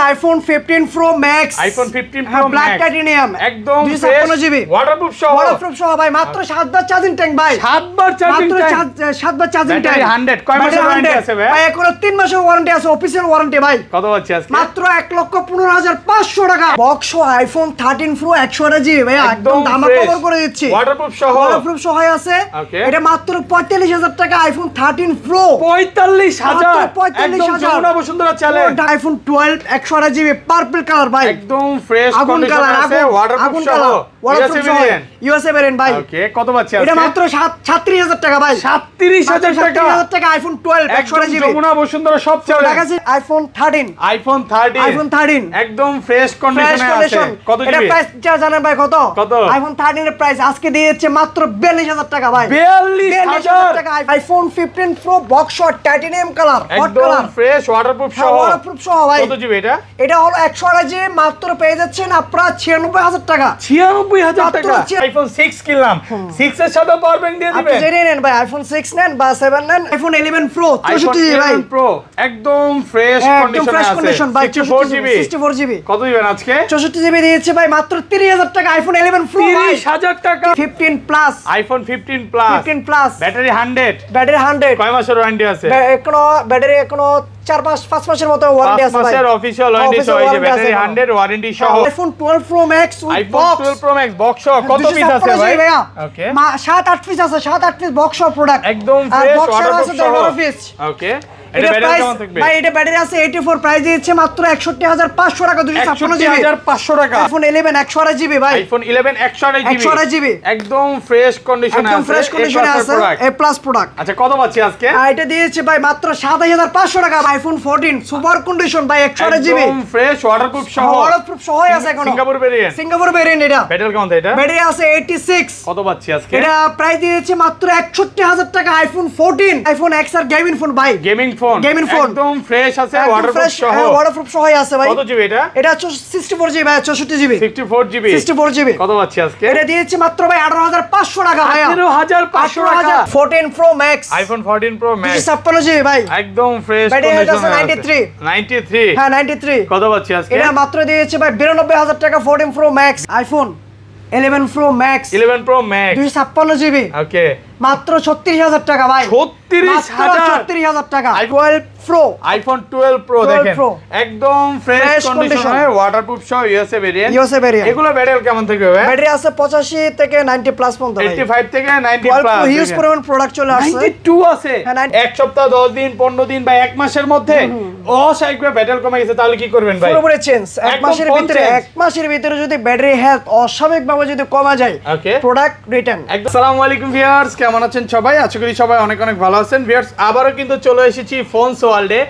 IPhone 15 pro max, iPhone 15 pro max black titanium একদম 256 GB waterproof সহ। Waterproof সহ ভাই, মাত্র 7 বার চার্জিং ট্যাঙ্ক ভাই, 7 বার চার্জিং ট্যাঙ্ক, মাত্র 7 বার চার্জিং ট্যাঙ্ক, 100 কয় মাসের ওয়ারেন্টি আছে ভাই? ভাই এখনো 3 মাসের ওয়ারেন্টি আছে, অফিসিয়াল ওয়ারেন্টি ভাই। কত পাচ্ছি আজকে? মাত্র 1,15,500 টাকা। বক্স আইফোন 13 প্রো 128 জিবি ভাই, একদম ধামাকা কভার করে দিচ্ছি, ওয়াটারপ্রুফ সহ, ওয়াটারপ্রুফ সহ আছে। এটা মাত্র 45,000 টাকা আইফোন 13 প্রো, 45,000 একদম 45,000 যমুনা বসুন্ধরা চলে। আইফোন 12 128 জিবি পার্পল কালার ভাই, একদম ফ্রেশ আগুন কন্ডিশন কালার, আছে, ওয়াটারপ্রুফ সহ, ওয়াটারপ্রুফ সহ ইউএসএ ভেরিয়েন্ট ভাই। ওকে, কত পাচ্ছি আজকে? এটা মাত্র 37,000 টাকা ভাই, 37,000 টাকা, 37,000 টাকা আইফোন 12 128 জিবি যমুনা বসুন্ধরা সব চলে। দেখাচ্ছি আইফোন 13, আইফোন 13 একদম ফ্রেশ কন্ডিশনে আছে। কত জিবি? এটা প্রাইস জানেন ভাই কত? কত? আইফোন 13 এর প্রাইস আজকে দিয়েছে মাত্র 42,000 টাকা ভাই, 42,000 টাকা। IPhone 15 pro box shot titanium colour, hot একদম কালার, ফ্রেশ ওয়াটারপ্রুফ সহ, ওয়াটারপ্রুফ সহ ভাই। কত জিবি এটা? এটা হলো 128 জিবি, মাত্র পেয়ে যাচ্ছেন আপনারা 96,000 টাকা, 96,000 টাকা। আইফোন 6 কিনলাম, 6 এর সাথে পাওয়ার ব্যাংক দিয়ে আপনি দিবেন। জেনে নেন ভাই, আইফোন 6 নেন বা 7 নেন, আইফোন 11 প্রো 64 জিবি ভাই, প্রো একদম ফ্রেশ কন্ডিশনে আছে, কন্ডিশন ভাই, 64 জিবি। 64 জিবি কত দিবেন আজকে? 64 জিবি দিয়েছে ভাই মাত্র 30,000 টাকা আইফোন 11 প্রো ভাই, 30,000 টাকা। 15 plus, iPhone 15 plus, 15 plus, battery 100, battery 100, কয় মাসের ওয়ারেন্টি আছে? এখনো ব্যাটারি এখনো 4-5 মাসের মতো ওয়ারেন্টি আছে ভাই, 5 মাসের অফিশিয়াল ওয়ারেন্টি সহ, এই যে ব্যাটারি 100 ওয়ারেন্টি সহ। IPhone 12 pro max with iPhone box, 12 pro max box সহ কত পিস আছে ভাই? ওকে, 7-8 পিস আছে, 7-8 পিস বক্স সহ প্রোডাক্ট, একদম আর ফ্রেশ বক্স আছে ওয়াটারপ্রুফ 12 পিস। সহ। ওকে, এটা এটা ব্যাটারি প্রাইস কেমন থাকবে ভাই? এটা ব্যাটারি আছে 84, প্রাইস দিচ্ছে মাত্র 61,500 টাকা, 256 জিবি, 61,500 টাকা। আইফোন 11 128 জিবি ভাই, আইফোন 11 128 জিবি একদম ফ্রেশ কন্ডিশনে আছে, একদম ফ্রেশ কন্ডিশনে আছে, এ প্লাস প্রোডাক্ট। আচ্ছা, কত পাচ্ছি আজকে? এটা দিয়েছে ভাই মাত্র 27,500 টাকা, আইফোন 14 সুপার কন্ডিশন ভাই 128 জিবি, একদম ফ্রেশ ওয়াটারপ্রুফ সহ, ওয়াটারপ্রুফ সহ আছে এখন, সিঙ্গাপুর ভেরিয়েন্ট, সিঙ্গাপুর ভেরিয়েন্ট। এটা ব্যাটারি কেমন এটা? ব্যাটারি আছে 86, কত পাচ্ছি আজকে? এটা প্রাইস দিয়েছে মাত্র 61,000 টাকা, আইফোন 14 আইফোন এক্স আর গেমিং ফোন ভাই, গেমিং ফোন একদম ফ্রেশ আছে, ওয়াটারপ্রুফ সহ, ওয়াটারপ্রুফ সহ আছে ভাই। কত জিবি এটা? এটা 64 জিবি ভাই, 64 জিবি, 64 জিবি। কত পাচ্ছি আজকে? এটা দিয়েছে মাত্র ভাই 18,500 টাকা ভাই, 18,500 টাকা। 14 pro max, iPhone 14 pro Max 256 GB ভাই, একদম ফ্রেশ ব্যাটারি কন্ডিশনে আছে আছে, 93 হ্যাঁ 93। কত পাচ্ছি আজকে? এটা মাত্র দিয়েছে ভাই 92,000 টাকা, 14 pro max, iPhone 11 Pro Max 11 Pro Max 256 GB okay, মাত্র 36,000 টাকা ভাই, 36,000 টাকা। 12 প্রো আইফোন 12 প্রো 12 দেখেন Pro একদম ফ্রেশ Fresh কন্ডিশনে, condition। ওয়াটারপ্রুফ সহ, ইউএসএ ভেরিয়েন্ট। ভেরিয়েন্ট এগুলো ব্যাটারি কেমন থাকবে ভাই? ব্যাটারি আছে 85 থেকে 90 প্লাস পর্যন্ত ভাই, 85 থেকে 90 12 প্লাস, প্রো হিউজ পরিমাণ প্রোডাক্ট চলে আসছে, 92 আছে। হ্যাঁ, এক সপ্তাহ 10 দিন 15 দিন বা এক মাসের মধ্যে অস্বাভাবিকভাবে ব্যাটারি কমে গেছে, তাহলে কি করবেন ভাই? পুরোপুরি চেঞ্জ। এক একদম মাসের full ভিতরে change। এক মাসের ভিতরে যদি ব্যাটারি হেলথ অস্বাভাবিকভাবে যদি কমে যায়, ওকে, প্রোডাক্ট রিটার্ন। একদম। আসসালামু আলাইকুম ভিউয়ার্স, কেমন আছেন সবাই? আশা করি সবাই অনেক অনেক ভালো আছেন। ভিউয়ার্স, আবারও কিন্তু চলে এসেছি ফোনস ওয়ার্ল্ডে,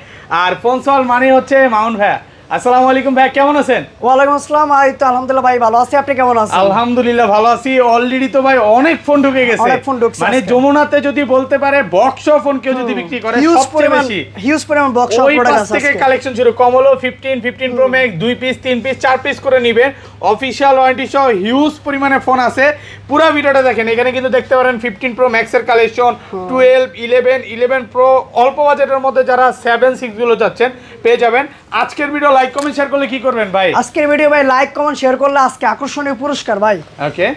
আর ফোনস ওয়ার্ল্ড মানে হচ্ছে মাউন্ট ভাইয়া। আসসালামু আলাইকুম ভাই, কেমন আছেন? ওয়ালাইকুম আসসালাম, এই তো আলহামদুলিল্লাহ ভাই ভালো আছি, আপনি কেমন আছেন? আলহামদুলিল্লাহ ভালো আছি। অলরেডি তো ভাই অনেক ফোন ঢুকে গেছে, অনেক ফোন ঢুকছে মানে আজকে। যমুনাতে যদি বলতে পারে বক্স ফোন কেউ যদি বিক্রি করে সবচেয়ে বেশি হিউজ পরিমাণ বক্স ওই প্রোডাক্ট পাশ আছে থেকে আজকে। কালেকশন শুরু। কমলো 15 pro max 2 piece 3 piece 4 piece করে নেবেন, অফিশিয়াল ওয়ারেন্টি সহ হিউজ পরিমাণে ফোন আছে। পুরো ভিডিওটা দেখেন, এখানে কিন্তু দেখতে পারেন 15 প্রো ম্যাক্স এর কালেকশন, 12 11 প্রো, অল্প বাজেটের মধ্যে যারা 7 6 গুলো যাচ্ছেন পেয়ে যাবেন। আজকের ভিডিও লাইক কমেন্ট শেয়ার করলে কি করবেন ভাই? আজকের ভিডিও ভাই লাইক কমেন্ট শেয়ার করলে আজকে আকর্ষণীয় পুরস্কার ভাই। ওকে,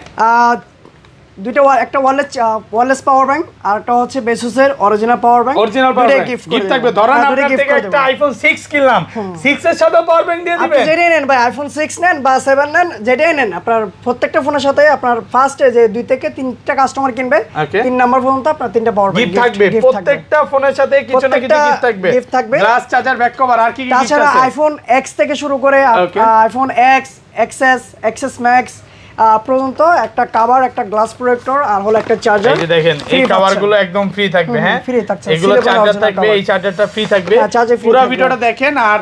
দুইটা একটা ওয়্যারলেস পাওয়ার ব্যাংক, আর একটা হচ্ছে বেসুসের original power bank, original power bank gift থাকবে। ধরেন আপনার থেকে একটা আইফোন 6 কিনলাম, 6 এর সাথে পাওয়ার ব্যাংক দিয়ে দিবেন। আপনি যেটাই নেন ভাই, আইফোন 6 নেন বা 7 নেন, যেটাই নেন, আপনার প্রত্যেকটা ফোনের সাথে আপনার ফার্স্টে যে 2 থেকে 3টা কাস্টমার কিনবে, 3 নাম্বার পর্যন্ত আপনার 3টা পাওয়ার ব্যাংক গিফট থাকবে। প্রত্যেকটা ফোনের সাথে কিছু না কিছু গিফট থাকবে, গ্লাস, চার্জার, ব্যাক কভার, আর কি কি গিফট আছে? তাছাড়া আইফোন X থেকে শুরু করে আইফোন X, XS Max পর্যন্ত একটা কভার, একটা গ্লাস প্রোটেক্টর, আর হলো একটা চার্জার। এই যে দেখেন, এই কভারগুলো একদম ফ্রি থাকবে। হ্যাঁ, ফ্রি থাকছে, এগুলো চার্জার থাকবে, এই চার্জারটা ফ্রি থাকবে। পুরো ভিডিওটা দেখেন। আর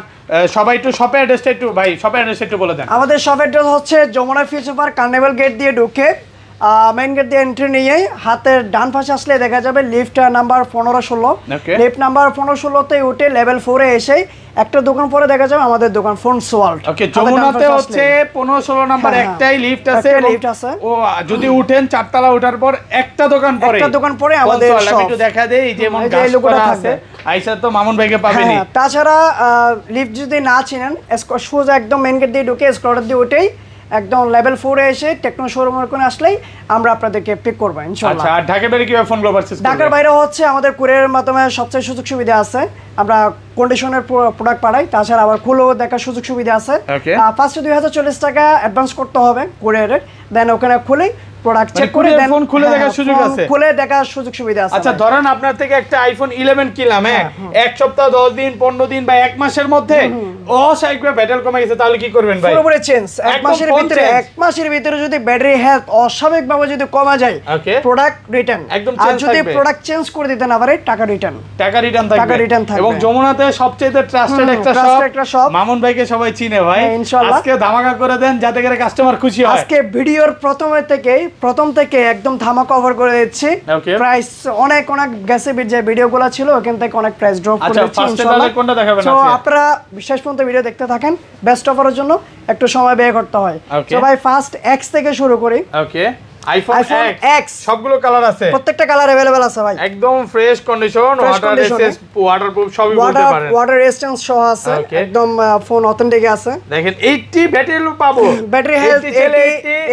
সবাই একটু শপের অ্যাড্রেসটা একটু ভাই, শপের অ্যাড্রেসটা একটু বলে দেন। আমাদের শপের অ্যাড্রেস হচ্ছে Jamuna future park, carnival gate দিয়ে ঢুকে মেইন গেট দিয়ে এন্ট্রি নিয়ে হাতের ডান পাশে আসলে দেখা যাবে লিফট নাম্বার 15-16, লিফট নাম্বার 15-16 তে উঠে লেভেল 4 এ এসে একটা দোকান পরে দেখা যাবে আমাদের দোকান ফোনস ওয়ার্ল্ড। ওকে, যমুনাতে হচ্ছে 15-16 নাম্বার একটাই লিফট আছে, ও যদি উঠেন 4 তলা ওঠার পর একটা দোকান পরে আমাদের শপ। একটু দেখা দেই যেমন গাছ করা আছে, আইসা তো মামুন ভাইকে পাবেনই। তাছাড়া লিফট যদি না চিনেন, সোজা একদম মেইন গেট দিয়ে ঢুকে স্কলার দিয়ে উঠেই একদম লেভেল 4 এ এসে টেকনো শোরুমের কোণে আসলেই আমরা আপনাদেরকে পিক করব ইনশাআল্লাহ। আচ্ছা, আর ঢাকার বাইরে কিভাবে ফোন গ্লো পারচেজ করব? ঢাকার বাইরে হচ্ছে আমাদের কুরিয়ারের মাধ্যমে সবচেয়ে সুযোগ সুবিধা আছে, আমরা কন্ডিশনের প্রোডাক্ট পাঠাই, তাছাড়া আবার খুলেও দেখার সুযোগ সুবিধা আছে। ফার্স্টে 2040 টাকা অ্যাডভান্স করতে হবে কুরিয়ারে, দেন ওখানে খুলেই প্রোডাক্ট চেক করে দেন ফোন খুলে দেখার সুযোগ আছে, খুলে দেখার সুযোগ সুবিধা আছে। আচ্ছা, ধরেন আপনার থেকে একটা আইফোন 11 কিনলাম, এক সপ্তাহ 10 দিন 15 দিন বা এক মাসের মধ্যে অস্বাভাবিকভাবে ব্যাটারি কমে গেছে, তাহলে কি করবেন ভাই? পুরোপুরি চেঞ্জ। এক মাসের ভিতরে যদি ব্যাটারি হেলথ অস্বাভাবিকভাবে যদি কমে যায়, প্রোডাক্ট রিটার্ন একদম চেঞ্জ থাকবে। আর যদি প্রোডাক্ট চেঞ্জ করে দিতে না পারে, টাকা রিটার্ন থাকবে। এবং যমুনাতে সবচেয়ে ট্রাস্টেড একটা শপ, মামুন ভাইকে সবাই চিনে ভাই। আজকে ধামাকা করে দেন যাতে করে কাস্টমার খুশি হয়। আজকে ভিডিওর প্রথম থেকে একদম ধামাকা অফার করে দিচ্ছি। প্রাইস অনেক গেছে, যে ভিডিওগুলো ছিল ওখান থেকে অনেক প্রাইস ড্রপ করে দিচ্ছি ইনশাআল্লাহ। কোনটা দেখাবেন? তো আপনারা শেষ পর্যন্ত ভিডিও দেখতে থাকেন, বেস্ট অফারের জন্য একটু সময় ব্যয় করতে হয়। তো ভাই ফার্স্ট এক্স থেকে শুরু করি। ওকে, আইফোন এক্স সবগুলো কালার আছে, প্রত্যেকটা কালার अवेलेबल আছে ভাই, একদম ফ্রেশ কন্ডিশন, ওয়াটারপ্রুফ সবই বলতে পারেন, ওয়াটার রেজিস্ট্যান্স সহ আছে, একদম ফোন অথেন্টিক আছে। দেখেন 80 ব্যাটারি পাবো, ব্যাটারি হেলথ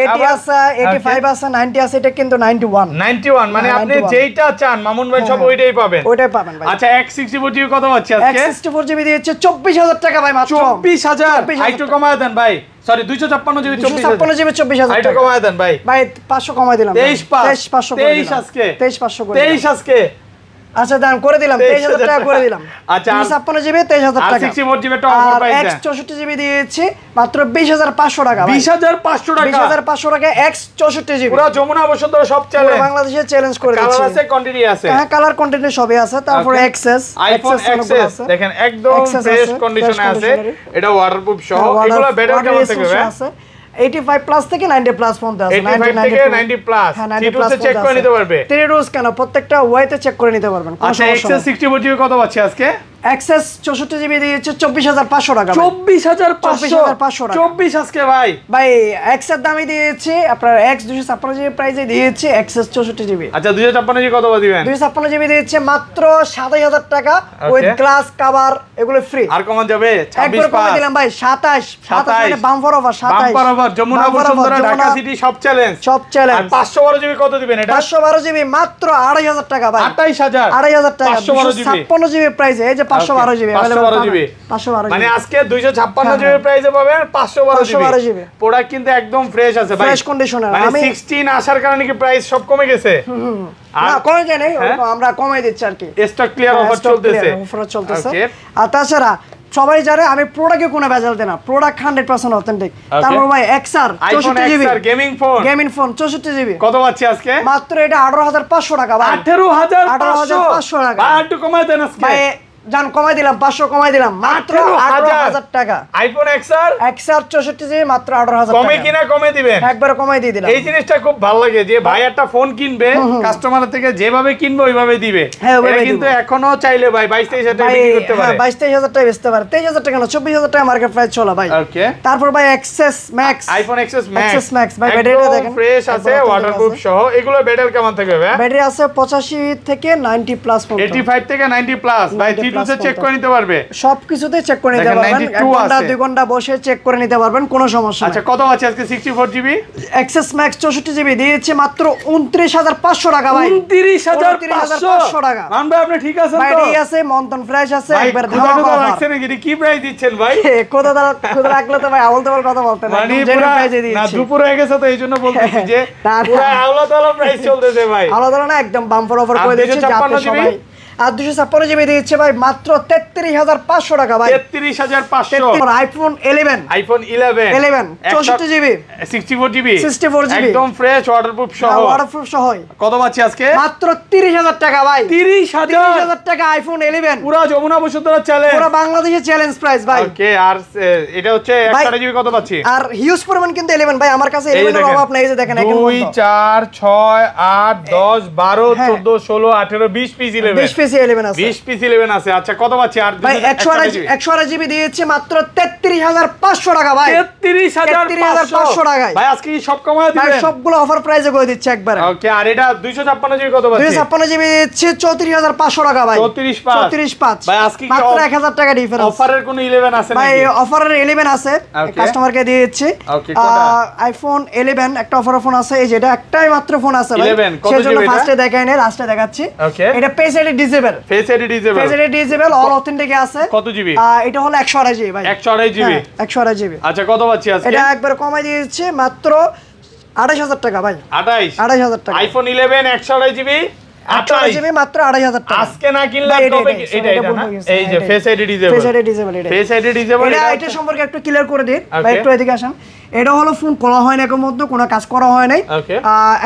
80 আছে, 85 আছে, 90 আছে, এটা কিন্তু 91 মানে আপনি যেইটা চান মামুন ভাই সব ওইটাই পাবেন ভাই। আচ্ছা, X64 জিবি কত পাচ্ছি আজকে? X64 জিবি দিয়েছে 24000 টাকা ভাই, মাত্র 24000। একটু কমায় দেন ভাই, সরি 256 জিবি 24000 টাকা কমায় দেন ভাই। ভাই 500 কমাই দিলাম, 23500 আজকে 23500 করে 23 আজকে। আচ্ছা দাম করে দিলাম, 23000 টাকা করে দিলাম। আচ্ছা, 56 জিবি 23000 টাকা, 64 জিবি একটা অফার পাইছেন। X64 জিবি দিয়েছি মাত্র 20500 টাকা ভাই, 20500 টাকা, 20500 টাকা X64 জিবি। পুরো যমুনা বসুন্ধরা সব চ্যালেঞ্জ, বাংলাদেশে চ্যালেঞ্জ করে দিচ্ছি। কালার আছে, কোয়ান্টিটি আছে, হ্যাঁ কালার কোয়ান্টিটি সবই আছে। তারপর এক্সএস, আইফোন এক্সএস দেখেন একদম ফ্রেশ কন্ডিশনে আছে, এটা ওয়াটারপ্রুফ সহ। এগুলো বেটার কেমন থাকবে? 85 প্লাস থেকে 90 প্লাস পর্যন্ত আছে, 85 থেকে 90 প্লাস। থ্রি চেক করে নিতে পারবে, থ্রি রোজ কেন প্রত্যেকটা ওয়াইতে চেক করে নিতে পারবেন। আচ্ছা, এক্সএস 64 জিবি কত পাচ্ছি আজকে? এক্সএস 64 জিবি দিয়েছে 24500 টাকা, 24500 টাকা, 24 আজকে ভাই। ভাই এক্স এর দামই দিয়েছে আপনার এক্স 256 জিবি প্রাইসে দিয়েছে এক্সএস 64 জিবি। আচ্ছা, 256 জিবি কত দিবেন? 256 জিবি দিয়েছে মাত্র 27000 টাকা, উইথ গ্লাস কভার এগুলো ফ্রি। আর কমান যাবে? 26 কমে দিলাম ভাই, 27 মানে bumper offer, 27 bumper offer, Jamuna Bashundhara Dhaka city সব চ্যালেঞ্জ। আর 512 জিবি কত দিবেন এটা? 512 জিবি মাত্র 2500 টাকা ভাই, 28000 টাকা, 56 জিবি প্রাইসে এই যে 512 জিবি 512 জিবি মানে আজকে 256 জিবি প্রাইসে পাবেন 512 জিবি। প্রোডাক্ট কিন্তু একদম ফ্রেশ আছে ভাই, ফ্রেশ কন্ডিশনে। মানে 16 আসার কারণে কি প্রাইস সব কমে গেছে? না কমে যায় নাই, আমরা কমাই দিচ্ছি আর কি, স্টক ক্লিয়ার অফার চলতেছে। আর তাছাড়া সবাই জানে আমি প্রোডাক্টে কোনো ভেজাল দেই না, প্রোডাক্ট 100% অথেন্টিক। তারপর ভাই XR 64 GB gaming phone 64 GB কত পাচ্ছি আজকে? মাত্র এটা 18500 টাকা ভাই, 18500 টাকা। আর একটু কমাই দেন আজকে ভাই, জান কমাই দিলাম, 500 কমাই দিলাম, মাত্র 18000 টাকা। আইফোন এক্সআর 64 জিবি মাত্র 18000 টাকা। কমে কিনা কমে দিবেন, একবার কমাই দিয়ে দিলাম। এই জিনিসটা খুব ভালো লাগে যে ভাই একটা ফোন কিনবে, কাস্টমার থেকে যেভাবে কিনবে ওইভাবে দিবে। এটা কিন্তু এখনো চাইলে ভাই 22-23 টাকা বিক্রি করতে পারে, 22-23000 টাকা বেচতে পারে, 23000 টাকা না 24000 টাকা মার্কেট প্রাইস চলা ভাই। ওকে, তারপর ভাই XS max, iPhone XS max ভাই ব্যাটারিটা দেখেন ফ্রেশ আছে, ওয়াটারপ্রুফ সহ। এগুলো ব্যাটারি কেমন থাকবে ভাই? ব্যাটারি আছে 85 থেকে 90 প্লাস পর্যন্ত, 85 থেকে 90 প্লাস ভাই। থ্রি চেক করে নিতে পারবে, সবকিছুতে চেক করে নিতে পারবেন, 1 ঘন্টা 2 ঘন্টা বসে চেক করে নিতে পারবেন, কোনো সমস্যা নাই। আচ্ছা, কত আছে আজকে 64 জিবি? এক্সএস ম্যাক্স 64 জিবি দিয়েছে মাত্র 29500 টাকা ভাই, 29500 টাকা। মান ভাই আপনি ঠিক আছেন তো? ভাই ঠিক আছে, মন্তন ফ্রেশ আছে, একবার ধামাকা রাখছেন নাকি? কি প্রাইস দিচ্ছেন ভাই? কোথা রাখলে তো ভাই আউল তাওল কথা বলতে না, মানে জেনে প্রাইসে দিচ্ছি না, দুপুর হয়ে গেছে তো এইজন্য বলতেছি যে পুরো আউলা তাওলা প্রাইস চলতেছে ভাই, আলাদা না একদম বাম্পার অফার করে দিয়েছে যাতে সবাই। আর 256 জিবি দিচ্ছে ভাই মাত্র 33500 টাকা ভাই, 33500। আইফোন 11 64 জিবি 64 জিবি একদম ফ্রেশ ওয়াটারপ্রুফ সহ কত পাচ্ছি আজকে? মাত্র 30000 টাকা ভাই, 30000 টাকা আইফোন 11 পুরো যমুনা বসুন্ধরা চ্যালেঞ্জ, পুরো বাংলাদেশের চ্যালেঞ্জ প্রাইস ভাই। ওকে, আর এটা হচ্ছে 128 জিবি কত পাচ্ছি? আর হিউজ পরিমাণ কিন্তু 11 ভাই আমার কাছে 11 এর অভাব নাই, এই যে দেখেন 2 4 6 8 10 12 14 16 18 20 পিস 11 20 পিস পিস 11 আছে, 20 পিস 11 আছে। আচ্ছা কত পাচ্ছি? আর ভাই 128 জিবি দিয়েছে মাত্র 33500 টাকা ভাই, 33500 টাকায়। ভাই আজকে কি সব কমায় দিবেন? ভাই সবগুলো অফার প্রাইসে করে দিচ্ছে একবারে। ওকে, আর এটা 256 জিবি কত পাচ্ছি? 256 জিবি দিচ্ছে 34500 টাকা ভাই, 34500 ভাই আজকে কি মাত্র 1000 টাকা ডিফারেন্স। অফারের কোনো 11 আছে ভাই নাকি? অফারের 11 আছে, কাস্টমারকে দিয়েছি। আইফোন 11 একটা অফার ফোন আছে, এই যে এটা একটাই মাত্র ফোন আছে ভাই, সেজন্য ফার্স্টে দেখাই নাই, লাস্টে দেখাচ্ছি। এটা face ID disable, face ID disable all authentic আছে। কত জিবি? এটা হলো 128 জিবি ভাই, 128 জিবি, 128 জিবি। আচ্ছা কত পাচ্ছি আজকে? এটা একবার কমাই দিয়েছে মাত্র 28000 টাকা ভাই, 28000 টাকা। আইফোন 11 128 জিবি 28 জিবি মাত্র 28000 টাকা। আজকে না কিনলে তবে এটা না, এই যে face ID disable, face ID disable. এটা সম্পর্কে একটু ক্লিয়ার করে দিন ভাই, একটু এদিকে আসেন। এটা হলো ফোন খোলা হয় না, এর মধ্যে কোনো কাজ করা হয় নাই,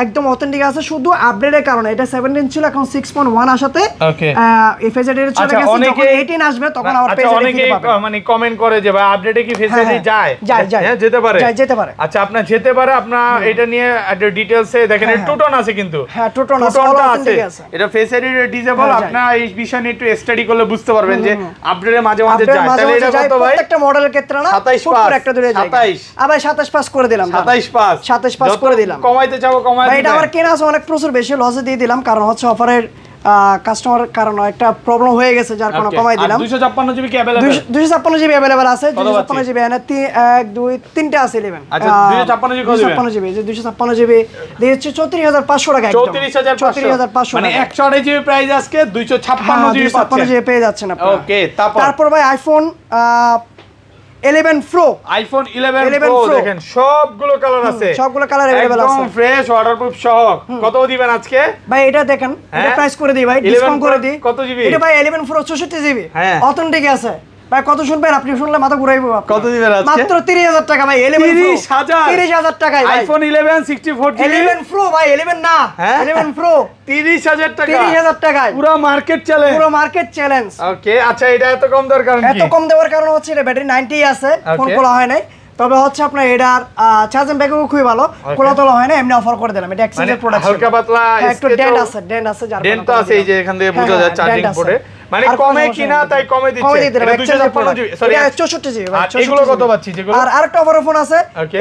একদম অথেন্টিক আছে, শুধু আপডেটের কারণে। এটা 17 ছিল, এখন 6.1 আসাতে এই ফেস আইডি চলে গেছে। যখন 18 আসবে তখন আবার ফেস আইডি দিতে পারবে। মানে কমেন্ট করে যে ভাই আপডেটে কি ফেস আইডি যায়? হ্যাঁ যেতে পারে, আচ্ছা আপনার যেতে পারে। আপনার এটা নিয়ে ডিটেইলসে দেখেন, টুটন আছে কিন্তু, হ্যাঁ টুটন আছে, এটা ফেস আইডি ডিসেবল। আপনারা এই বিষয় নিয়ে একটু স্টাডি করলে বুঝতে পারবেন যে আপডেটের মাঝে মাঝে যায়। তাহলে এটা কত ভাই? প্রত্যেকটা মডেলের ক্ষেত্রে না, 27 একটা দূরে যায় 27 আবার 27 পাস করে দিলাম, 27 পাস করে দিলাম। কমাইতে চাও কমাই ভাই এটা আমার কেনা আছে অনেক প্রচুর বেশি, লসে দিয়ে দিলাম, কারণ হচ্ছে অফারের কাস্টমার কারণ একটা প্রবলেম হয়ে গেছে, যার কারণে কমাই দিলাম। 256 জিবি কি अवेलेबल? 256 জিবি अवेलेबल আছে, 256 জিবি এনে 1 2 3টা আছে 11। আচ্ছা 256 জিবি কত দিবেন? 256 জিবি, যে 256 জিবি দিয়েছে 34500 টাকা, একদম 34500 মানে 128 জিবি প্রাইস আজকে 256 জিবি পাচ্ছেন, 256 জিবি পেয়ে যাচ্ছেন আপনারা। ওকে, তারপর ভাই আইফোন 11 প্রো, আইফোন 11 প্রো দেখেন সবগুলো কালার আছে, সবগুলো কালার अवेलेबल আছে, একদম ফ্রেশ ওয়াটারপ্রুফ সহ। কত দিবেন আজকে ভাই? এটা দেখেন, এটা প্রাইস করে দিই ভাই, ডিসকাউন্ট করে দিই। কত জিবি? এটা ভাই 11 প্রো 64 জিবি, হ্যাঁ অথেন্টিক আছে ভাই। কত শুনবেন আপনি? শুনলে মাথা ঘুরাইবো। কত দিবেন আজকে? মাত্র 30000 টাকা ভাই, 11 প্রো 30000 টাকায় ভাই। আইফোন 11 64 জিবি 11 প্রো ভাই, 11 না 11 প্রো 30000 টাকা, 30000 টাকায় পুরো মার্কেট চ্যালেঞ্জ, পুরো মার্কেট চ্যালেঞ্জ। ওকে, আচ্ছা এটা এত কম দেওয়ার কারণ কি? এত কম দেওয়ার কারণ হচ্ছে এটা ব্যাটারি 90 আছে, ফোন খোলা হয় নাই। তবে হচ্ছে আপনার এটার চার্জিং ব্যাকআপও খুবই ভালো, খোলা তোলা হয় না, এমনি অফার করে দিলাম। এটা এক্সচেঞ্জের প্রোডাক্ট, হালকা পাতলা একটু ডেন্ট আছে, যার ডেন্ট তো আছে, এই যে এখান থেকে বোঝা যায় চার্জিং পোর্টে, মানে কমে কিনা তাই কমে দিচ্ছে। এটা 256 জিবি, সরি 64 জিবি ভাই। এগুলো কত পাচ্ছি যেগুলো? আর আরেকটা অফার ফোন আছে,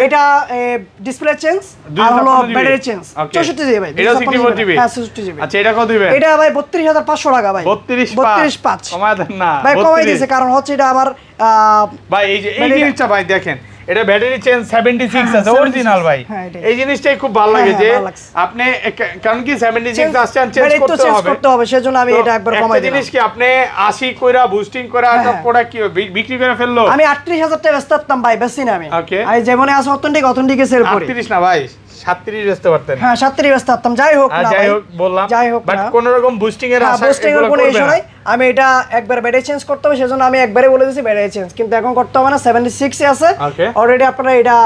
এটা ডিসপ্লে চেঞ্জ আর হলো ব্যাটারি চেঞ্জ, 64 জিবি ভাই। এটা 64 জিবি, হ্যাঁ 64 জিবি। আচ্ছা এটা কত দিবেন? এটা ভাই 32500 টাকা ভাই, 32500 কমায় দেন না ভাই, কমাই দিয়েছে, কারণ হচ্ছে এটা আমার ভাই এই যে এই জিনিসটা ভাই দেখেন, এটা ব্যাটারি চেঞ্জ 76 আছে অরিজিনাল ভাই। এই জিনিসটাই খুব ভালো লাগে যে আপনি, কারণ কি 76 আসছেন চেঞ্জ করতে হবে, সেজন্য আমি এটা একবার কমাই দিলাম। জিনিস কি আপনি 80 কইরা বুস্টিং করা একটা প্রোডাক্ট কি বিক্রি করে ফেললো? আমি 38000 টাকা বেচতাম ভাই, বেচছি না আমি। ওকে, আমি যেমনে আছে অথেন্টিকে সেল করি। 38 না ভাই, 37 বেচতে পারতেন। হ্যাঁ 37 বেচতাম, যাই হোক না, যাই হোক বললাম, যাই হোক বাট কোন রকম বুস্টিং এর আশা এগুলো কোনো ইস্যু নাই। আমি এটা একবার ব্যাটারি চেঞ্জ করতে হবে, সেজন্য আমি একবারে বলে দিয়েছি ব্যাটারি চেঞ্জ, কিন্তু এখন করতে হবে না, 76 এ আছে অলরেডি। আপনারা এটা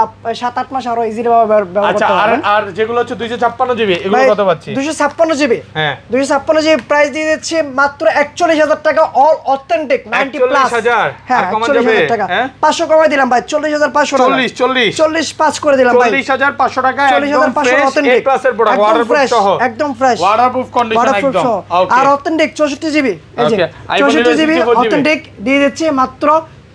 7-8 মাস আরো ইজিলি ভাবে ব্যবহার করতে পারবেন। আর যেগুলো হচ্ছে 256 জিবি, এগুলো কত পাচ্ছি? 256 জিবি, হ্যাঁ 256 জিবি প্রাইস দিয়ে দিচ্ছে মাত্র 41000 টাকা, অল অথেন্টিক 90 প্লাস। 41000, হ্যাঁ 41000 টাকা, 500 কমাই দিলাম ভাই, 40500 টাকা, 40 পাঁচ করে দিলাম ভাই, 40500 টাকা, 40500 অথেন্টিক ক্লাসের প্রোডাক্ট, ওয়াটারপ্রুফ সহ, একদম ফ্রেশ ওয়াটারপ্রুফ কন্ডিশন একদম। আর অথেন্টিক 64 জিবি, এই যে 64 জিবি অথেন্টিক দিয়ে দিচ্ছে মাত্র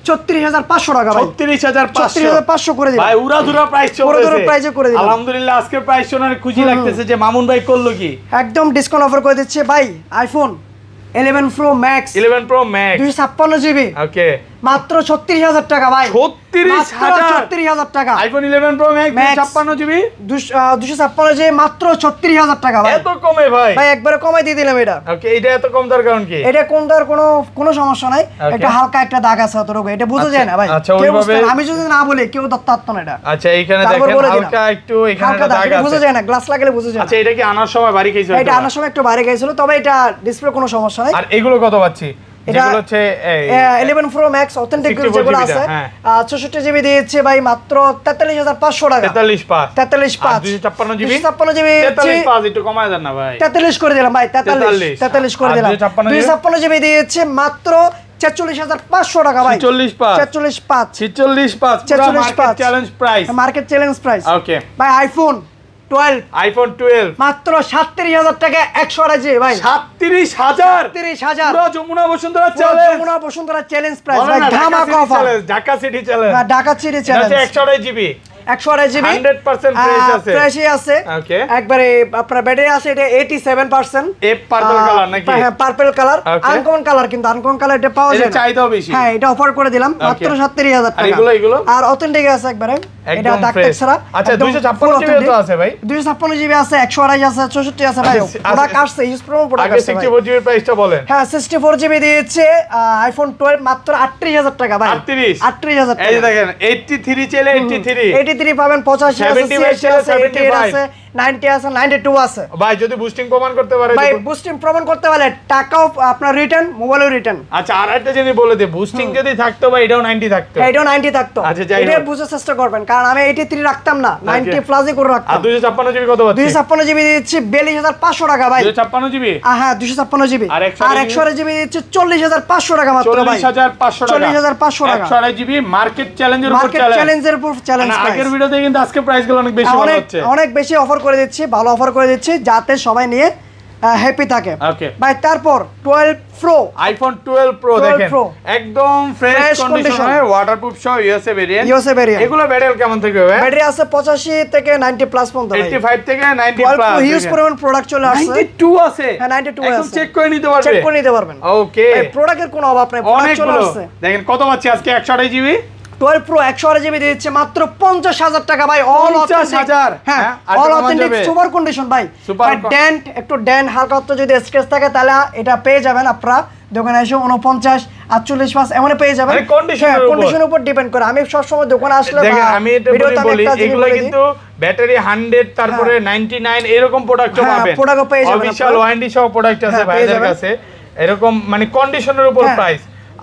34500 টাকা ভাই, 34500 করে দিলাম ভাই। উড়াধুরা প্রাইস চলছে, উড়াধুরা প্রাইসে করে দিলাম। আলহামদুলিল্লাহ আজকে প্রাইস শুনে খুশি লাগতেছে যে মামুন ভাই করলো কি, একদম ডিসকাউন্ট অফার করে দিচ্ছে ভাই। IPhone 11 Pro Max, 11 Pro Max 256 GB, okay, মাত্র 36000 টাকা ভাই, 36000 টাকা। IPhone 11 Pro Max 256 GB, 256 GB মাত্র 36000 টাকা ভাই। এত কমে ভাই? ভাই একবারে কমাই দিয়ে দিলাম এটা। ওকে, এটা এত কম দর কারণ কি? এটা কোন দর কোনো সমস্যা নাই, একটা হালকা একটা দাগ আছে অতটুকু, এটা বোঝা যায় না ভাই। আচ্ছা ওইভাবে আমি যদি না বলি কেউ দত্তাত্ত না এটা। আচ্ছা এইখানে দেখেন হালকা একটু এখানে দাগ আছে, বোঝা যায় না, গ্লাস লাগালে বোঝা যায় না। আচ্ছা এটা কি আনার সময় বাড়ি খাইছো? এটা আনার সময় একটু বাইরে গেছিল, তবে এটা ডিসপ্লে কোনো সমস্যা নাই। আর এগুলো কত পাচ্ছি? যেগুলো হচ্ছে 11 প্রো ম্যাক্স অথেন্টিক যেগুলো আছে 64 জিবি দিয়েছে ভাই মাত্র 43500 টাকা, 43500 256 জিবি 256 জিবি 43500 একটু কমায় দেন না ভাই, 43 করে দিলাম ভাই, 43 করে দিলাম। 256 জিবি দিয়েছে মাত্র 44500 টাকা ভাই, 44500 challenge price, market challenge price. Okay ভাই আইফোন 12 আইফোন 12 মাত্র 37000 টাকা 128 জিবি ভাই 37000 37000 পুরো Jamuna Bashundhara challenge Jamuna Bashundhara challenge price ভাই ধামাকা offer Dhaka city challenge Dhaka city challenge 128 GB 128 GB 100% fresh আছে ফ্রেশই আছে ওকে একবারে আপনার ব্যাটারি আছে এটা 87% এ পার্পল কালার নাকি হ্যাঁ পার্পল কালার আনকমন কালার কিন্তু আনকমন কালার এটা পাওয়া যায় এটা চাইদাও বেশি হ্যাঁ এটা অফার করে দিলাম মাত্র 37000 টাকা আর এগুলো আর অথেন্টিক আছে একবারে এটা একদম দাগ ফ্রেশ ছাড়া আচ্ছা 256 জিবি তো আছে ভাই 256 জিবি আছে 128 আছে 64 আছে ভাই প্রোডাক্ট আসছে ইউজ প্রোমো প্রোডাক্ট আগে আছে 64 জিবি প্রাইসটা বলেন হ্যাঁ 64 জিবি দিয়েছে আইফোন 12 মাত্র 38000 টাকা ভাই 38000 টাকা এই যে দেখেন 83 চলে 83 পাবেন 85 আছে 75 চলে 78 আছে 90 আছে 92 আছে ভাই যদি বুস্টিং প্রমাণ করতে পারে ভাই বুস্টিং প্রমাণ করতে পারলে টাকাও আপনার রিটার্ন মোবাইলও রিটার্ন আচ্ছা আর একটা জিনিস বলে দে বুস্টিং যদি থাকতো ভাই এটাও 90 থাকতো এটাও 90 থাকতো আচ্ছা যাই এটা বুঝার চেষ্টা করবেন কারণ আমি 83 রাখতাম না 90 প্লাসই করে রাখতাম আর 256 জিবি কত পাচ্ছি 256 জিবি দিচ্ছি 42500 টাকা ভাই 256 জিবি হ্যাঁ 256 জিবি আর 128 জিবি দিচ্ছি 40500 টাকা মাত্র ভাই 40500 টাকা 40500 টাকা 128 জিবি মার্কেট চ্যালেঞ্জের উপর মার্কেট চ্যালেঞ্জের উপর চ্যালেঞ্জ আগের ভিডিওতে কিন্তু আজকে প্রাইসগুলো অনেক বেশি বলা হচ্ছে অনেক বেশি অফার করে দিচ্ছি ভালো অফার করে দিচ্ছি যাতে সবাই নিয়ে হ্যাপি থাকে ওকে ভাই তারপর 12 প্রো আইফোন 12 প্রো দেখেন একদম ফ্রেশ কন্ডিশন ওয়াটারপ্রুফ সহ ইউএসএ ভেরিয়েন্ট এগুলো ব্যাটারি কেমন থেকে হবে ব্যাটারি আছে 85 থেকে 90 প্লাস পর্যন্ত ভাই 85 থেকে 90 প্লাস হিউজ পরিমাণ প্রোডাক্ট চলে আসছে 92 আছে হ্যাঁ 92 আছে এখন চেক করে নিতে পারবেন চেক করে নিতে পারবেন ওকে ভাই প্রোডাক্টের কোনো অভাব নাই প্রোডাক্ট চলে আসছে দেখেন কত পাচ্ছি আজকে 128 জিবি 12 প্রো 128 জিবি দিচ্ছে মাত্র 50000 টাকা ভাই অল 50000 হ্যাঁ অল অথেন্টিক সুপার কন্ডিশন ভাই ডেন্ট একটু ডেন্ট হালকা একটু যদি স্ক্র্যাচ থাকে তাহলে এটা পেয়ে যাবেন আপনারা দোকানে এসে 49 48 পাস এমন পেয়ে যাবেন মানে কন্ডিশনের উপর ডিপেন্ড করে আমি সব সময় দোকানে আসলে দেখেন আমি এটা বলি এগুলো কিন্তু ব্যাটারি 100 তারপরে 99 এরকম প্রোডাক্টও পাবেন প্রোডাক্টও পেয়ে যাবেন অফিশিয়াল ওয়ারেন্টি সহ প্রোডাক্ট আছে ভাইদের কাছে এরকম মানে কন্ডিশনের উপর প্রাইস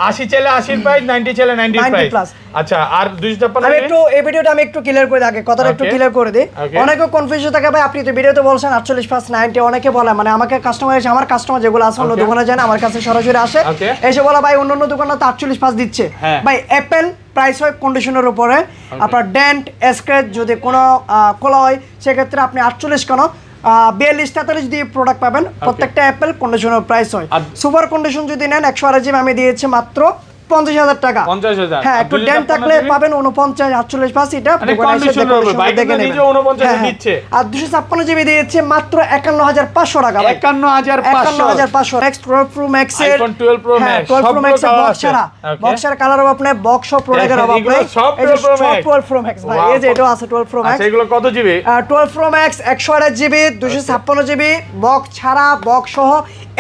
80 চলে 80 প্রাইস 90 চলে 90 প্রাইস আচ্ছা আর 256 আমি একটু এই ভিডিওটা আমি একটু ক্লিয়ার করে দিই কথাটা একটু ক্লিয়ার করে দিই অনেকে কনফিউশন থাকে ভাই আপনি তো ভিডিওতে বলছেন 48 প্লাস 90 অনেকে বলে মানে আমাকে কাস্টমার এসে আমার কাস্টমার যেগুলো আছে অন্য দোকানে যায় না আমার কাছে সরাসরি আসে এসে বলে ভাই অন্য দোকানে তো 48 প্লাস দিচ্ছে ভাই অ্যাপল প্রাইস হয় কন্ডিশনের উপরে আপনার ডেন্ট স্ক্র্যাচ যদি কোনো খোলা হয় সেক্ষেত্রে আপনি 48 কেন 42-43 দিয়ে প্রোডাক্ট পাবেন প্রত্যেকটা অ্যাপেল কন্ডিশনের প্রাইস হয় সুপার কন্ডিশন যদি নেন 128 জিবি আমি দিয়েছি মাত্র 50000 টাকা 50000 হ্যাঁ একটু ড্যাম থাকলে পাবেন 49 48 পাস এটা দেখে নিজে 49 দিচ্ছে আর 256 জিবি দিয়েছে মাত্র 51500 টাকা 51500 নেক্সট 12 প্রো ম্যাক্স এর iPhone 12 pro max 12 pro max box ছাড়া কালার হবে আপনার বক্স সব প্রোডাক্টের হবে আপনার এই যে 12 প্রো ম্যাক্স ভাই এই যে এটা আছে 12 প্রো ম্যাক্স আচ্ছা এগুলো কত GB 12 pro max 128 GB 256 GB box ছাড়া বক্স সহ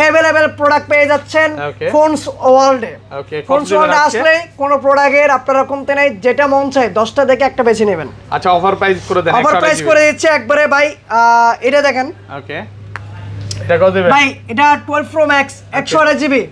अवेलेबल প্রোডাক্ট পেয়ে যাচ্ছেন ফোনস ওয়ার্ল্ডে ফোনস ওয়ার্ল্ডে আসলে কোন প্রোডাক্টের আপনারা কমতে নাই যেটা মন চায় 10টা দেখে একটা বেছে নেবেন আচ্ছা অফার প্রাইস করে দেন অফার প্রাইস করে দিচ্ছে একবারে ভাই এটা দেখেন ওকে এটা কত দিবেন ভাই এটা 12 pro max 128 GB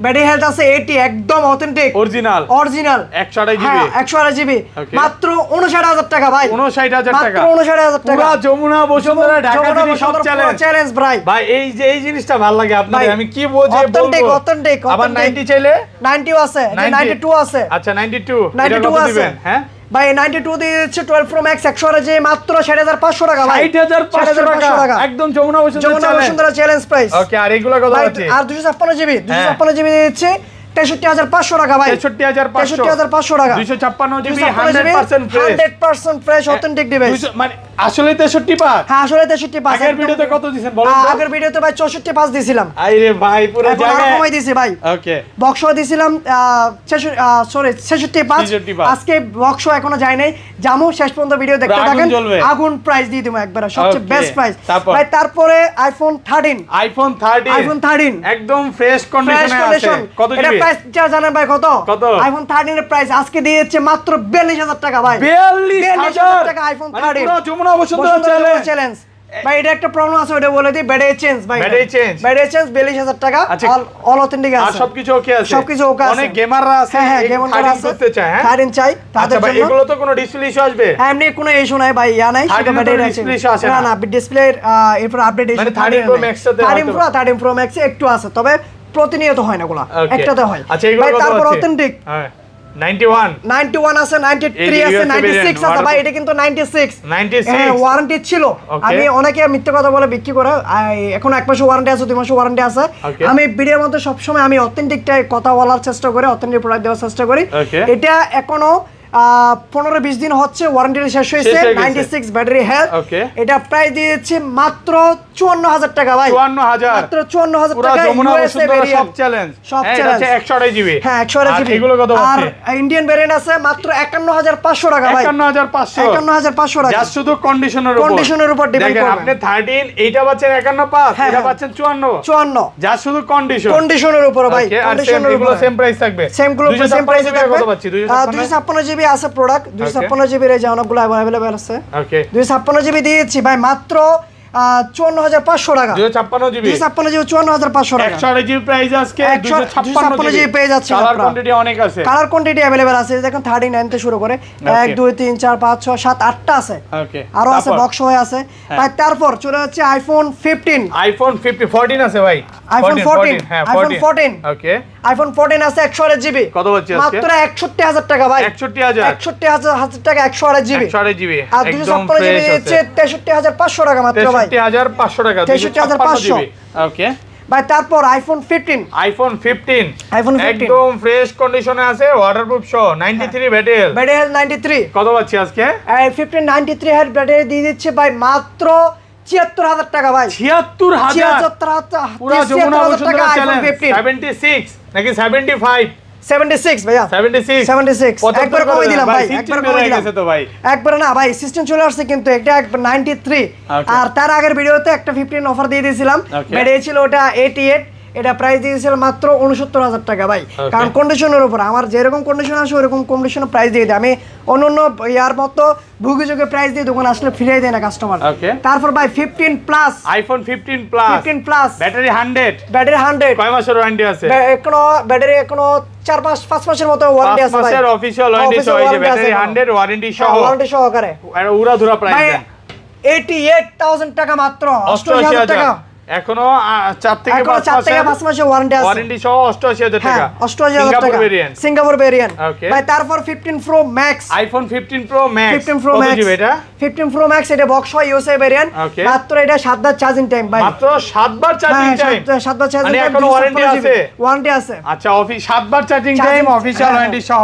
battery health আছে 80 একদম অথেন্টিক অরিজিনাল 128 জিবি 128 জিবি মাত্র 59000 টাকা ভাই 59000 টাকা মাত্র 59000 টাকা পুরো যমুনা বসুন্ধরা ঢাকা থেকে সব চ্যালেঞ্জ ভাই ভাই এই জিনিসটা ভালো লাগে আপনাদের আমি কি বোঝে বলবো অথেন্টিক আবার 90 চাইলে 90 আছে 92 আছে আচ্ছা 92 এটা কত দিবেন হ্যাঁ ভাই 92 দিয়ে দিচ্ছে 12 প্রো ম্যাক্স 128 জিবি মাত্র 60500 টাকা ভাই 60500 টাকা একদম Jamuna Bashundhara challenge price okay আর এগুলো কত আছে আর 256 জিবি দিচ্ছে 63500 টাকা ভাই 63500 টাকা 256 জিবি 100% ফ্রেশ অথেন্টিক ডিভাইস মানে আসলে 63 পাস হ্যাঁ আসলে 63 পাস আগের ভিডিওতে কত দিবেন বলেন তো আগের ভিডিওতে ভাই 64 পাস দিছিলাম আইরে ভাই পুরো জায়গা কমাই দিছি ভাই ওকে বক্স দিছিলাম 66 পাস আজকে বক্স এখনো যায় নাই জামু শেষ পর্যন্ত ভিডিও দেখতে থাকেন আগুন প্রাইস দিয়ে দিমু একবার সবচেয়ে বেস্ট প্রাইস ভাই তারপরে আইফোন 13 একদম ফ্রেশ কন্ডিশনে আছে কত জিবি প্রাইস জানেন ভাই কত আইফোন 13 এর প্রাইস আজকে দিয়েছে মাত্র 42000 টাকা ভাই 42000 টাকা আইফোন 13 পুরো যমুনা বসুন্ধরা চ্যালেঞ্জ ভাই এটা একটা প্রবলেম আছে ওটা বলে দিই ব্যাটারি চেঞ্জ ভাই ব্যাটারি চেঞ্জ 42000 টাকা অল অথেন্টিক আছে আর সবকিছু ওকে আছে সবকিছু ওকে আছে অনেক গেমাররা আছে হ্যাঁ গেমাররা আছে করতে চায় হ্যাঁ 13 চাই তাদের জন্য এগুলো তো কোনো ডিসপ্লে ইস্যু আসবে এমনি কোনো ইস্যু নাই ভাই নাই সেটা ব্যাটারি ডিসপ্লে ইস্যু আসে না ডিসপ্লে এরপর আপডেট ইস্যু মানে 13 প্রো ম্যাক্স তে 13 প্রো ম্যাক্স একটু আছে তবে প্রতিনিয়ত হয় না গুলা একটাতে হয় আচ্ছা এগুলো ভাই তারপর অথেন্টিক 91 আছে, 93 আছে, 96 আছে ভাই, এটা কিন্তু 96 ওয়ারেন্টি ছিল। আমি অনেকে মিথ্যে কথা বলে বিক্রি করে, এখন 1 মাসের ওয়ারেন্টি আছে, 2 মাসের ওয়ারেন্টি আছে। আমি ভিডিওর মধ্যে সবসময় আমি অথেন্টিকটাই কথা বলার চেষ্টা করি, অথেন্টিক প্রোডাক্ট দেওয়ার চেষ্টা করি। এটা এখনো 15-20 দিন হচ্ছে, ওয়ারেন্টি শেষ হয়েছে। 96 ব্যাটারি হেলথ, এটা প্রাইস দিয়েছে মাত্র 54000 টাকা ভাই, 54000 মাত্র 54000 টাকা। ইউএসএ ভেরিয়েন্ট, সব চ্যালেঞ্জ, এটা হচ্ছে 128 জিবি। হ্যাঁ 128 জিবি। এগুলো কত হচ্ছে? আর ইন্ডিয়ান ভেরিয়েন্ট আছে মাত্র 51500 টাকা ভাই, 51500 টাকা। জাস্ট শুধু কন্ডিশনের উপর ডিপেন্ড করবে। আপনি 13 এইটা পাচ্ছেন 515, এটা পাচ্ছেন 54 জাস্ট শুধু কন্ডিশনের উপর ভাই, কন্ডিশনের উপর সেম প্রাইস থাকবে, সেম প্রাইস থাকবে। কত পাচ্ছি? 256 জিবি আছে প্রোডাক্ট, 256 জিবি এর যে অনেকগুলো अवेलेबल আছে। 256 জিবি দিয়েছি ভাই মাত্র 54500 টাকা। 256 জিবি 54500 টাকা। 128 জিবি প্রাইস আজকে 256 জিবি পেয়ে যাচ্ছে। কালার কোয়ান্টিটি অনেক আছে, কালার কোয়ান্টিটি अवेलेबल আছে। দেখুন 39 থেকে শুরু করে 1 2 3 4 5 6 7 8টা আছে, আরো আছে, বক্স হয়ে আছে ভাই। তারপর চলে যাচ্ছে আইফোন 15, আইফোন 14 আছে ভাই, আইফোন 14, হ্যাঁ আইফোন 14 ওকে। আইফোন 14 আছে 128 জিবি, কত হচ্ছে আজকে? মাত্র 61000 টাকা ভাই, 61000 টাকা 128 জিবি। 128 জিবি আর 256 জিবি দিচ্ছে 63500 টাকা মাত্র ভাই, 63500 টাকা, 63500 জিবি ওকে ভাই। তারপর আইফোন 15, আইফোন 15 একদম ফ্রেশ কন্ডিশনে আছে, ওয়াটারপ্রুফ সহ, 93 ব্যাটারি 93। কত পাচ্ছি আজকে? এই 15 93 হেড ব্যাটারি দিয়ে দিচ্ছে ভাই মাত্র 74000 টাকা ভাই, 76000 পুরো যমুনা বসুন্ধরা চ্যালেঞ্জ। 76 নাকি 75? 76 ভাইয়া, 76 একবার কমে দিলাম ভাই, একবার কমে দিলাম তো ভাই, একবার না ভাই, সিস্টেম চলে আসছে কিন্তু এটা একবার 93। আর তার আগের ভিডিওতে একটা 15 অফার দিয়ে দিয়েছিলাম, ব্যাটারি ছিল ওটা 88, এটা প্রাইস দিয়েছিল মাত্র 69000 টাকা ভাই। কারণ কন্ডিশনের উপর আমার যেরকম কন্ডিশন আসে ওরকম কন্ডিশনের প্রাইস দিয়ে দেয়। আমি অন্য ইয়ার মতো ভুগি যুগে প্রাইস দিয়ে দোকান আসলে ফিরিয়ে দেয় না কাস্টমার। তারপর ভাই 15 প্লাস, আইফোন 15 প্লাস ব্যাটারি 100 কয় মাসের ওয়ারেন্টি আছে? এখনো ব্যাটারি এখনো 4-5 মাসের মতো ওয়ারেন্টি আছে ভাই, 5 মাসের অফিশিয়াল ওয়ারেন্টি সহ, এই যে ব্যাটারি 100 ওয়ারেন্টি সহ, ওয়ারেন্টি সহকারে আর উড়াধুরা প্রাইস দেন 88000 টাকা মাত্র, 88000 টাকা। এখনো 4 থেকে 5 মাসের ওয়ারেন্টি আছে, ওয়ারেন্টি সহ 88000 টাকা, 88000 টাকা সিঙ্গাপুর ভেরিয়েন্ট ভাই। তারপর 15 pro max, iPhone 15 pro max, 15 pro max এটা 15 প্রো ম্যাক্স, এটা বক্স হয় ইউএসএ ভেরিয়েন্ট, মাত্র এটা 7 বার চার্জিং টাইম ভাই, মাত্র 7 বার চার্জিং টাইম, 7 বার চার্জিং টাইম, এখনো ওয়ারেন্টি আছে, ওয়ারেন্টি আছে। আচ্ছা 7 বার চার্জিং টাইম অফিশিয়াল ওয়ারেন্টি সহ।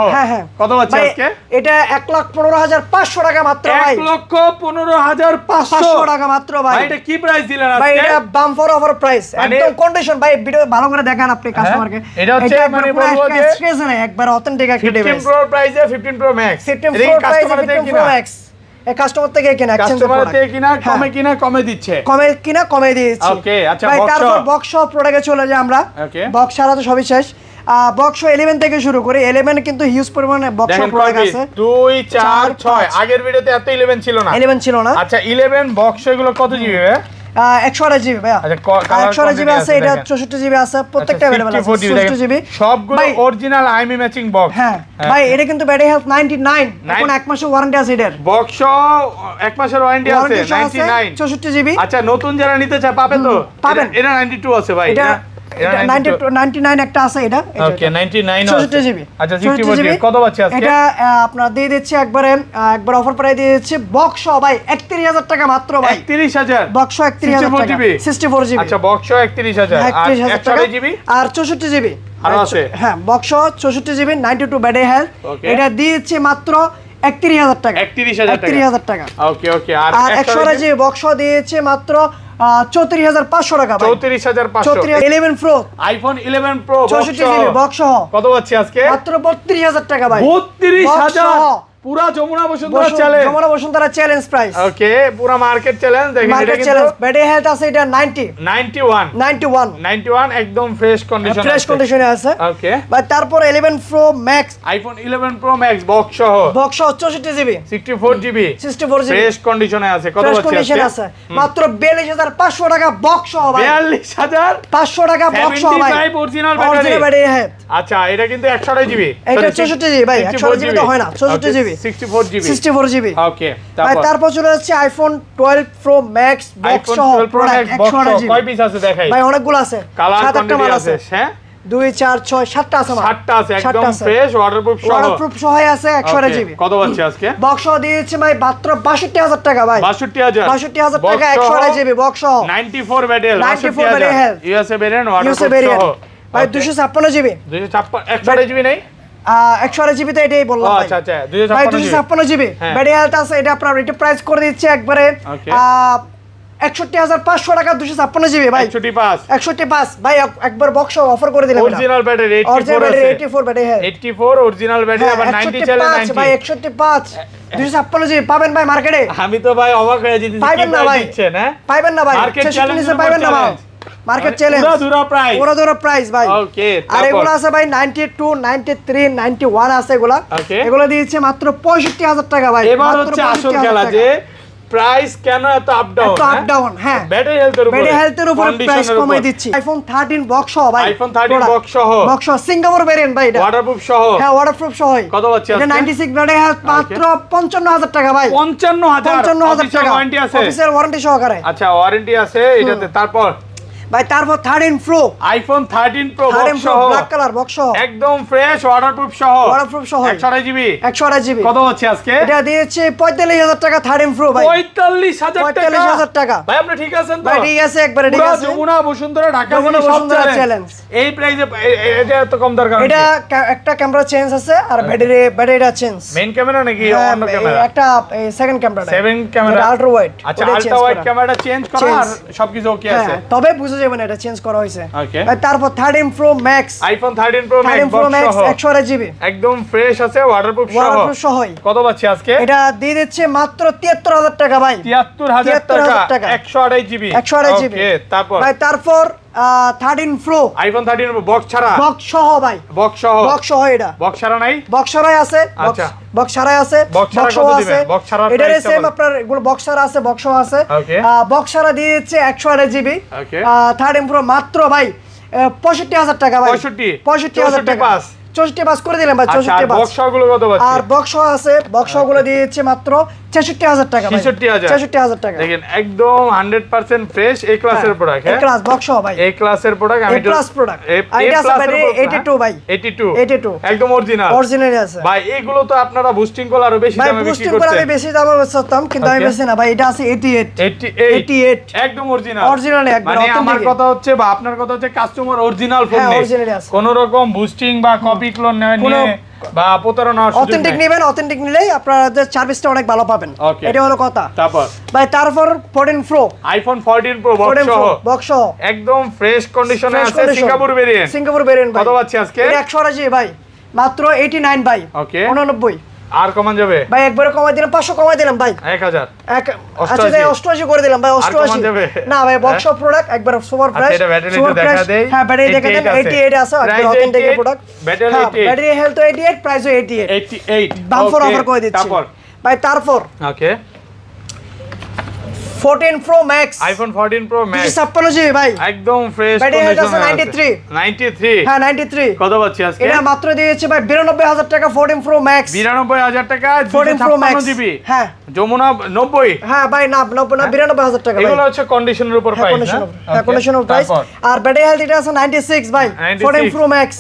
কত পাচ্ছি আজকে? এটা 1,15,500 টাকা মাত্র ভাই, 1,15,500 টাকা মাত্র ভাই। এটা কি প্রাইস দিলেন আজকে ভাই? এটা বাম্পার অফার প্রাইস, একদম কন্ডিশন ভাই। ভিডিও ভালো করে দেখেন আপনি কাস্টমারকে, এটা হচ্ছে মানে বলবো যে স্ট্রেস না, একবার অথেন্টিক একটা ডিভাইস। 15 প্রো প্রাইসে 15 প্রো ম্যাক্স, 15 প্রো প্রাইসে 15 প্রো ম্যাক্স এই কাস্টমার থেকে কিনা, কাস্টমার থেকে কিনা কমে দিচ্ছে, কমে দিয়েছি। ওকে আচ্ছা ভাই তারপর বক্স প্রোডাক্টে চলে যাই আমরা। বক্স ছাড়া তো সবই শেষ। বক্স 11 থেকে শুরু করি, 11 কিন্তু হিউজ পরিমাণে বক্স প্রোডাক্ট আছে, 2 4 6 আগের ভিডিওতে এত 11 ছিল না, 11 ছিল না। আচ্ছা 11 বক্স এগুলো কত জিবি ভাই? 128 জিবি ভাইয়া, 128 জিবি আছে, এটা 64 জিবি আছে, প্রত্যেকটা अवेलेबल আছে 64 জিবি, সবগুলো অরিজিনাল আইএমই ম্যাচিং বক্স। হ্যাঁ ভাই এটা কিন্তু ব্যাটারি হেলথ 99, এখন 1 মাসের ওয়ারেন্টি আছে এটার, বক্স 1 মাসের ওয়ারেন্টি আছে 99, 64 জিবি। আচ্ছা নতুন যারা নিতে চায় পাবে তো? পাবেন, এটা 92 আছে ভাই, এটা 99 একটা আছে, এটা ওকে 99 64 জিবি। আচ্ছা 64 জিবি কত পাচ্ছি আজকে? এটা আপনারা দিয়ে দিচ্ছি একবার অফার প্রাইস দিয়ে দিচ্ছি বক্স ভাই 31000 টাকা মাত্র ভাই, 31000 বক্স 31000 টাকা, 64 জিবি। আচ্ছা বক্স 31000 আর 128 জিবি আর 64 জিবি আরো আছে, হ্যাঁ বক্স 64 জিবি 92 ব্যাটারি হেলথ, এটা দিয়েছি মাত্র 31000 টাকা, 31000 টাকা। ওকে ওকে আর 128 জিবি বক্স দিয়েছে মাত্র 34500 টাকা ভাই, 34500। 11 Pro iPhone 11 Pro 64 GB box কত পাচ্ছি আজকে? মাত্র 32000 টাকা ভাই, 32000 পুরা Jamuna Bashundhara challenge, Jamuna Bashundhara challenge price. Okay পুরা মার্কেট চ্যালেঞ্জ দেখেন, এটা কিন্তু ব্যাটারি হেলথ আছে এটা 91 একদম ফ্রেশ কন্ডিশন, ফ্রেশ কন্ডিশনে আছে। ওকে ভাই তারপর 11 Pro max, iPhone 11 Pro max box সহ, বক্স 64 জিবি 64 জিবি ফ্রেশ কন্ডিশনে আছে, কত পাচ্ছি আছে? মাত্র 42500 টাকা বক্স সহ ভাই, 42500 টাকা বক্স সহ ভাই, 75 অরিজিনাল ব্যাটারি হেলথ। আচ্ছা এটা কিন্তু 128 জিবি, এটা 64 জিবি ভাই, 128 জিবি তো হয় না, 64 জিবি 64 জিবি। ওকে ভাই তারপর চলে যাচ্ছে আইফোন 12 প্রো ম্যাক্স বক্স সহ প্রোডাক্ট 128 জিবি। কয় পিস আছে দেখাই ভাই অনেকগুলো আছে, কালার 7-8টা মাল আছে, হ্যাঁ 2 4 6 7টা আছে আমার 7টা আছে একদম ফ্রেশ ওয়াটারপ্রুফ সহ ওয়াটারপ্রুফ সহ আছে 100 জিবি কত পাচ্ছি আজকে বক্স সহ দিয়েছে ভাই মাত্র 62000 টাকা ভাই 62000 টাকা 100 জিবি বক্স সহ 94 battle 94 battle USA variant waterproof সহ ভাই 256 জিবি 256 100 জিবি নাই 100 জিবি তো এটাই বললাম আচ্ছা আচ্ছা ভাই 256 জিবি ব্যাটারি হেলথ আছে এটা আপনার রেট প্রাইস করে দিচ্ছে একবারে 61500 টাকা 256 জিবি ভাই 165 ভাই একবার বক্স অফার করে দিলাম অরিজিনাল ব্যাটারি 84 ব্যাটারি হ্যাঁ 84 অরিজিনাল ব্যাটারি আবার 90 চলে 90 ভাই 165 256 জিবি পাবেন ভাই মার্কেটে আমি তো ভাই অবাক হয়ে যাচ্ছি পাবেন না ভাই দিচ্ছেন হ্যাঁ পাবেন না ভাই মার্কেট চ্যালেঞ্জ পাবেন না ভাই মার্কেট চ্যালেঞ্জ পুরো দূরা প্রাইস ভাই ওকে আর এগুলো আছে ভাই 92 93 91 আছে এগুলো দিয়েছে মাত্র 65000 টাকা ভাই এবার হচ্ছে আসল খেলা যে প্রাইস কেন এত আপ ডাউন হ্যাঁ ব্যাটারি হেলথের উপর প্রাইস কমাই দিচ্ছি আইফোন 13 বক্স সহ ভাই আইফোন 13 বক্স সহ সিঙ্গাপুর ভেরিয়েন্ট ভাই এটা ওয়াটারপ্রুফ সহ হ্যাঁ ওয়াটারপ্রুফ সহ কত পাচ্ছি এটা 96 ব্যাটারি হেলথ মাত্র 55000 টাকা ভাই 55000 টাকা ওয়ারেন্টি আছে অফিসিয়াল ওয়ারেন্টি সহকারে আচ্ছা ওয়ারেন্টি আছে এটাতে তারপর ভাই তারপর 13 প্রো আইফোন 13 প্রো বক্স সহ ব্ল্যাক কালার বক্স সহ একদম ফ্রেশ ওয়াটারপ্রুফ সহ 128 জিবি 128 জিবি কত হচ্ছে আজকে এটা দিয়েছে 45000 টাকা 13 প্রো ভাই 45000 টাকা ভাই আপনি ঠিক আছেন তো ভাই ঠিক আছে একবারে ঠিক আছে যমুনা বসুন্ধরা ঢাকা বসুন্ধরা চ্যালেঞ্জ এই প্রাইসে এটা এত কম দরকার এটা একটা ক্যামেরা চেঞ্জ আছে আর ব্যাটারিটা চেঞ্জ মেইন ক্যামেরা নাকি অন্য ক্যামেরা একটা second camera camera ultra wide আচ্ছা আল্ট্রা ওয়াইড ক্যামেরাটা চেঞ্জ করা আর সবকিছু ওকে আছে তবে বুঝে যাবেন এটা চেঞ্জ করা হয়েছে ওকে তারপর 13 pro max iPhone 13 pro max 128 GB একদম ফ্রেশ আছে ওয়াটারপ্রুফ সহ কত পাচ্ছি আজকে এটা দিয়ে দিচ্ছে মাত্র 73000 টাকা ভাই 73000 টাকা 128 জিবি ওকে তারপর 13 প্রো আইফোন 13 প্রো বক্স ছাড়া বক্স সহ ভাই বক্স সহ এটা বক্স ছাড়া নাই বক্স ছাড়াই আছে আচ্ছা বক্স ছাড়াই আছে বক্স ছাড়া কত দিবেন বক্স ছাড়া এটারে সেম আপনার এগুলো বক্স ছাড়া আছে বক্স সহ আছে বক্স ছাড়া দিয়ে দিচ্ছে 128 জিবি 13 প্রো মাত্র ভাই 65000 টাকা ভাই 65000 টাকা 64 পাস করে দিলাম ভাই 64 পাস বক্সগুলো কত পাচ্ছি আর বক্স আছে বক্সগুলো দিয়েছে মাত্র 66000 টাকা ভাই 66000 টাকা দেখেন একদম 100% ফ্রেশ এ ক্লাসের প্রোডাক্ট হ্যাঁ এ ক্লাস বক্স ভাই এ ক্লাসের প্রোডাক্ট আমি এ ক্লাস প্রোডাক্ট এটা আছে ভাই 82 ভাই 82 একদম অরিজিনাল আছে ভাই এগুলো তো আপনারা বুস্টিং কল আরো বেশি দামে বিক্রি করছেন বুস্টিং কল আমি বেশি দামে বেচতাম কিন্তু আমি বেচি না ভাই এটা আছে 88 একদম অরিজিনাল একদম মানে আমার কথা হচ্ছে বা আপনার কথা হচ্ছে কাস্টমার অরিজিনাল ফোন নেই কোনো রকম বুস্টিং বা কপি ক্লোন নিয়ে বা প্রতারণার সুযোগ অথেন্টিক নেবেন অথেন্টিক নিলেই আপনাদের সার্ভিসটা অনেক ভালো পাবেন এটা হলো কথা তারপর 14 প্রো আইফোন 14 প্রো বক্স সহ একদম ফ্রেশ কন্ডিশনে আছে সিঙ্গাপুর ভেরিয়েন্ট কত পাচ্ছি আজকে 128 জিবি ভাই মাত্র 89 ভাই ওকে 89 আর কমান যাবে ভাই একবারে কমাই দিলাম 500 কমাই দিলাম ভাই 1000 আচ্ছা 88 করে দিলাম ভাই 88 না ভাই বক্স প্রোডাক্ট একবার সুপার প্রাইস এটা ব্যাটারি তো দেখা দেই হ্যাঁ ব্যাটারি দেখা দেন 88 আছে একবার authentic product battery health 88 price 88 bumper offer করে দিচ্ছি ভাই তারপর ওকে 14 pro max iPhone 14 pro max 56 GB ভাই একদম ফ্রেশ কন্ডিশন 93 হ্যাঁ 93 কত পাচ্ছি আজকে এটা মাত্র দিয়েছে ভাই 92000 টাকা 14 প্রো ম্যাক্স 92000 টাকা 14 প্রো ম্যাক্স জিবি হ্যাঁ যমুনা 90 হ্যাঁ ভাই না 92000 টাকা ভাই এগুলো হচ্ছে কন্ডিশনের উপর প্রাইস হ্যাঁ কন্ডিশনের প্রাইস আর ব্যাটারি হেলথ এটা আছে 96 ভাই 14 প্রো ম্যাক্স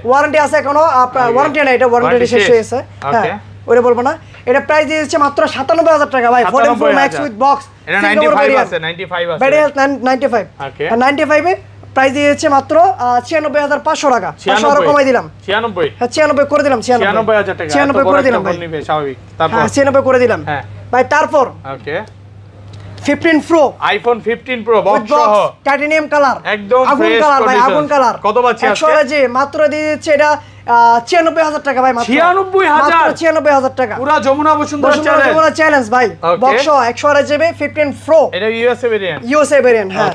ওয়ারেন্টি আছে এখনো আপনার ওয়ারেন্টি না এটা ওয়ারেন্টি শেষ হয়েছে হ্যাঁ ওরে বলবো না এটা প্রাইস দিয়েছে মাত্র 97000 টাকা ভাই 14 প্রো ম্যাক্স উইথ বক্স এটা 95 আছে 95 আছে ব্যাটারি হেলথ 95 ওকে 95 এ প্রাইস দিয়েছে মাত্র 96500 টাকা 500 আরো কমাই দিলাম 96 হ্যাঁ 96 করে দিলাম 96000 টাকা 96 করে দিলাম ভাই নিবে স্বাভাবিক তারপর হ্যাঁ 96 করে দিলাম হ্যাঁ ভাই তারপর ওকে 15 প্রো আইফোন 15 প্রো বক্স সহ টাইটানিয়াম কালার একদম আগুন কালার ভাই আগুন কালার কত পাচ্ছি আজকে 100 জি মাত্র দিয়েছে এটা 96000 টাকা ভাই মাত্র 96000 টাকা পুরো যমুনা বসুন্ধরা চ্যালেঞ্জ ভাই বক্স 100 জিবি 15 প্রো এটা ইউএসএ ভেরিয়েন্ট হ্যাঁ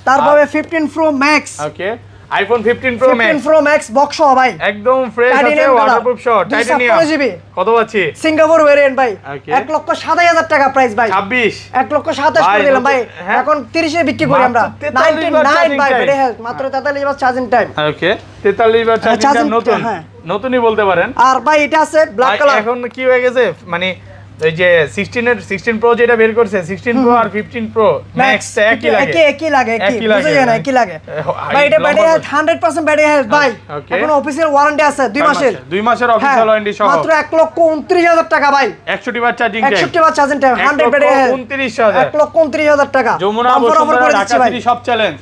তারপরে 15 প্রো ম্যাক্স ওকে iPhone 15 pro max 15 pro max box ভাই একদম ফ্রেশ আছে ওয়াটারপ্রুফ সহ টাইটানিয়াম কত পাচ্ছি সিঙ্গাপুর ভেরিয়েন্ট ভাই 1,27,000 টাকা প্রাইস ভাই 26 1,27,000 করে দিলাম ভাই এখন 30 এ বিক্রি করি আমরা 99 ভাই বেড়ে মাত্র 43 বার চার্জিং টাইম ওকে 43 বার চার্জিং টাইম নতুনই বলতে পারেন আর ভাই এটা আছে ব্ল্যাক কালার এখন কি হয়ে গেছে মানে এই যে 16 প্রো যেটা বের করছে 16 প্রো আর 15 প্রো ম্যাক্স একই লাগে একই লাগে বুঝা যায় না একই লাগে ভাই এটা ব্যাটারি হেলথ 100% ব্যাটারি হেলথ ভাই এখন অফিসিয়াল ওয়ারেন্টি আছে 2 মাসের অফিসিয়াল ওয়ারেন্টি সহ মাত্র 1,29,000 টাকা ভাই 61 বার চার্জিং টাইম 61 বার চার্জিং টাইম 100 ব্যাটারি হেলথ 1,29,000 1,29,000 টাকা যমুনা বসুন্ধরা ঢাকা সিটি সব চ্যালেঞ্জ